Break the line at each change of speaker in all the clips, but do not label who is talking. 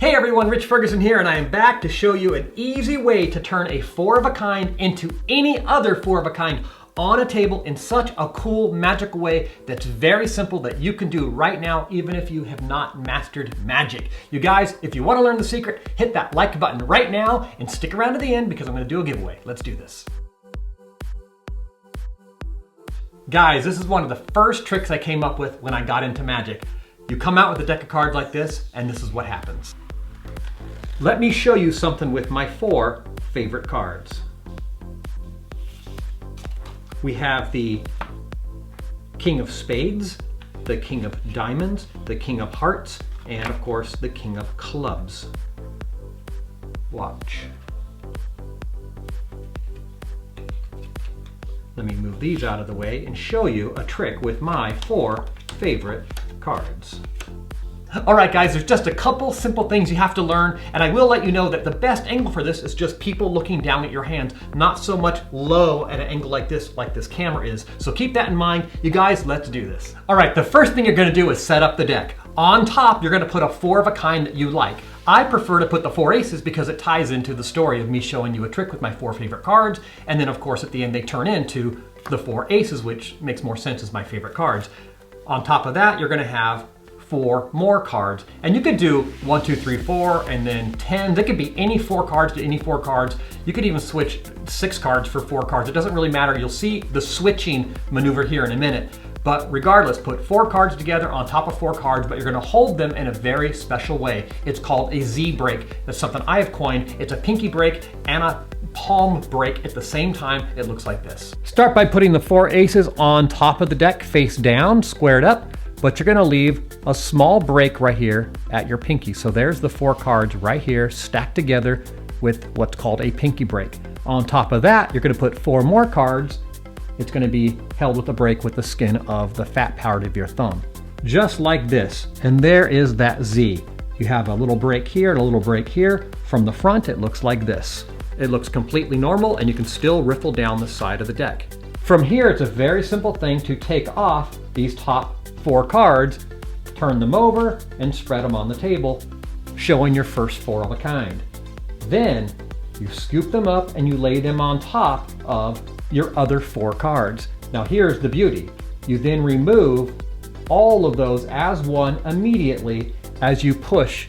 Hey everyone, Rich Ferguson here, and I am back to show you an easy way to turn a 4 of a kind into any other 4 of a kind on a table in such a cool, magical way that's very simple that you can do right now, even if you have not mastered magic. You guys, if you want to learn the secret, hit that like button right now and stick around to the end because I'm going to do a giveaway. Let's do this. Guys, this is one of the first tricks I came up with when I got into magic. You come out with a deck of cards like this, and this is what happens. Let me show you something with my 4 favorite cards. We have the King of Spades, the King of Diamonds, the King of Hearts, and of course the King of Clubs. Watch. Let me move these out of the way and show you a trick with my 4 favorite cards. All right guys, there's just a couple simple things you have to learn, and I will let you know that the best angle for this is just people looking down at your hands, not so much low at an angle like this camera is. So keep that in mind. You guys, let's do this. All right, the first thing you're gonna do is set up the deck. On top, you're gonna put a 4 of a kind that you like. I prefer to put the 4 aces because it ties into the story of me showing you a trick with my 4 favorite cards, and then of course at the end they turn into the 4 aces, which makes more sense as my favorite cards. On top of that, you're gonna have 4 more cards, and you could do 1, 2, 3, 4, and then 10. They could be any 4 cards to any 4 cards. You could even switch 6 cards for 4 cards. It doesn't really matter. You'll see the switching maneuver here in a minute. But regardless, put 4 cards together on top of 4 cards, but you're gonna hold them in a very special way. It's called a Z break. That's something I have coined. It's a pinky break and a palm break at the same time. It looks like this. Start by putting the 4 aces on top of the deck, face down, squared up, but you're gonna leave a small break right here at your pinky. So there's the 4 cards right here stacked together with what's called a pinky break. On top of that, you're gonna put 4 more cards. It's gonna be held with a break with the skin of the fat part of your thumb. Just like this, and there is that Z. You have a little break here and a little break here. From the front, it looks like this. It looks completely normal, and you can still riffle down the side of the deck. From here, it's a very simple thing to take off these top 4 cards, turn them over, and spread them on the table, showing your first 4 of a kind. Then you scoop them up and you lay them on top of your other 4 cards. Now here's the beauty. You then remove all of those as one immediately as you push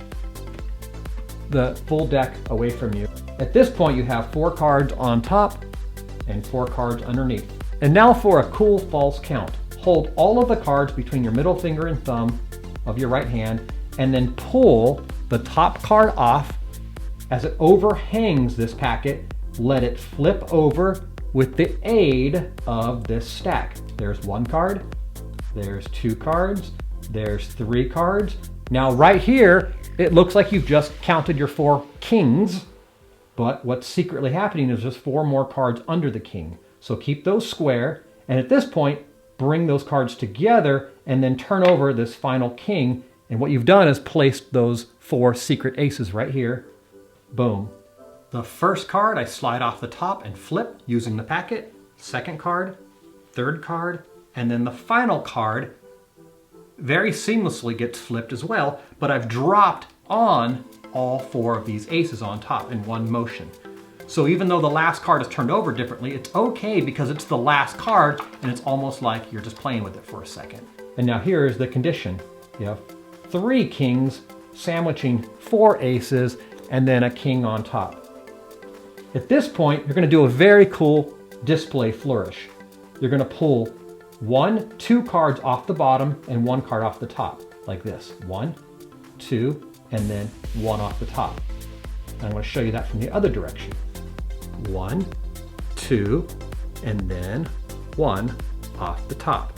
the full deck away from you. At this point, you have 4 cards on top and 4 cards underneath. And now for a cool false count. Hold all of the cards between your middle finger and thumb of your right hand, and then pull the top card off. As it overhangs this packet, let it flip over with the aid of this stack. There's 1 card, there's 2 cards, there's 3 cards. Now right here, it looks like you've just counted your 4 kings, but what's secretly happening is there's 4 more cards under the king. So keep those square, and at this point, bring those cards together and then turn over this final king. And what you've done is placed those 4 secret aces right here. Boom. The first card I slide off the top and flip using the packet. Second card, third card, and then the final card very seamlessly gets flipped as well, but I've dropped on all 4 of these aces on top in one motion. So even though the last card is turned over differently, it's okay because it's the last card and it's almost like you're just playing with it for a second. And now here's the condition. You have 3 kings sandwiching 4 aces and then a king on top. At this point, you're gonna do a very cool display flourish. You're gonna pull 1, 2 cards off the bottom and 1 card off the top, like this. 1, 2, and then 1 off the top. And I'm gonna show you that from the other direction. 1, 2, and then 1 off the top.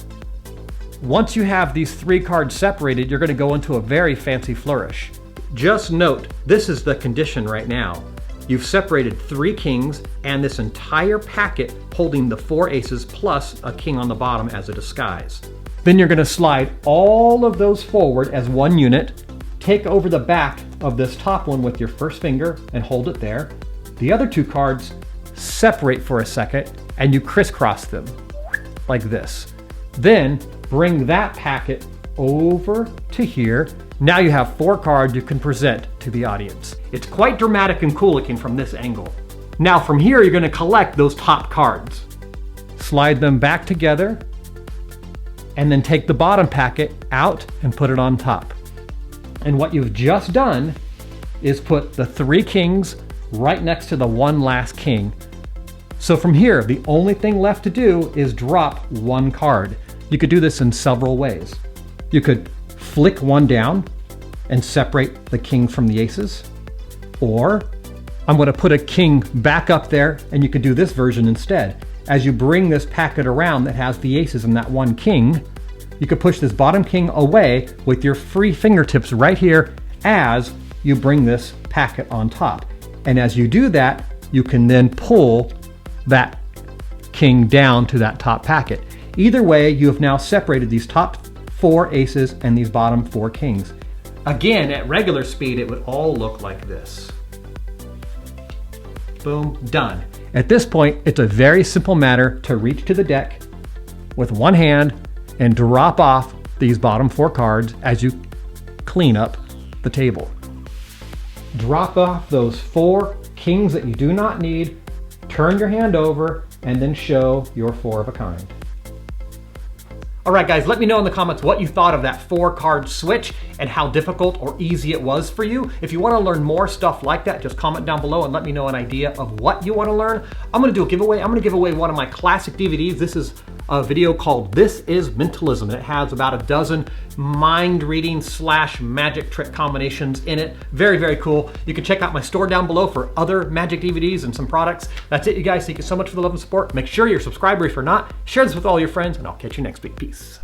Once you have these 3 cards separated, you're gonna go into a very fancy flourish. Just note, this is the condition right now. You've separated 3 kings and this entire packet holding the 4 aces plus a king on the bottom as a disguise. Then you're gonna slide all of those forward as one unit, take over the back of this top one with your first finger and hold it there. The other 2 cards separate for a second and you crisscross them like this. Then bring that packet over to here. Now you have 4 cards you can present to the audience. It's quite dramatic and cool looking from this angle. Now from here, you're going to collect those top cards. Slide them back together, and then take the bottom packet out and put it on top. And what you've just done is put the 3 kings right next to the one last king. So from here, the only thing left to do is drop 1 card. You could do this in several ways. You could flick 1 down and separate the king from the aces. Or I'm going to put a king back up there, and you could do this version instead. As you bring this packet around that has the aces and that 1 king, you could push this bottom king away with your free fingertips right here as you bring this packet on top. And as you do that, you can then pull that king down to that top packet. Either way, you have now separated these top 4 aces and these bottom 4 kings. Again, at regular speed, it would all look like this. Boom, done. At this point, it's a very simple matter to reach to the deck with 1 hand and drop off these bottom 4 cards as you clean up the table. Drop off those 4 kings that you do not need, turn your hand over, and then show your 4 of a kind. All right, guys, let me know in the comments what you thought of that 4 card switch and how difficult or easy it was for you. If you want to learn more stuff like that, just comment down below and let me know an idea of what you want to learn. I'm going to do a giveaway. I'm going to give away one of my classic DVDs. This is a video called This is Mentalism. It has about a dozen mind reading / magic trick combinations in it. Very, very cool. You can check out my store down below for other magic DVDs and some products. That's it, you guys. Thank you so much for the love and support. Make sure you're subscribed if you're not. Share this with all your friends, and I'll catch you next week. Peace.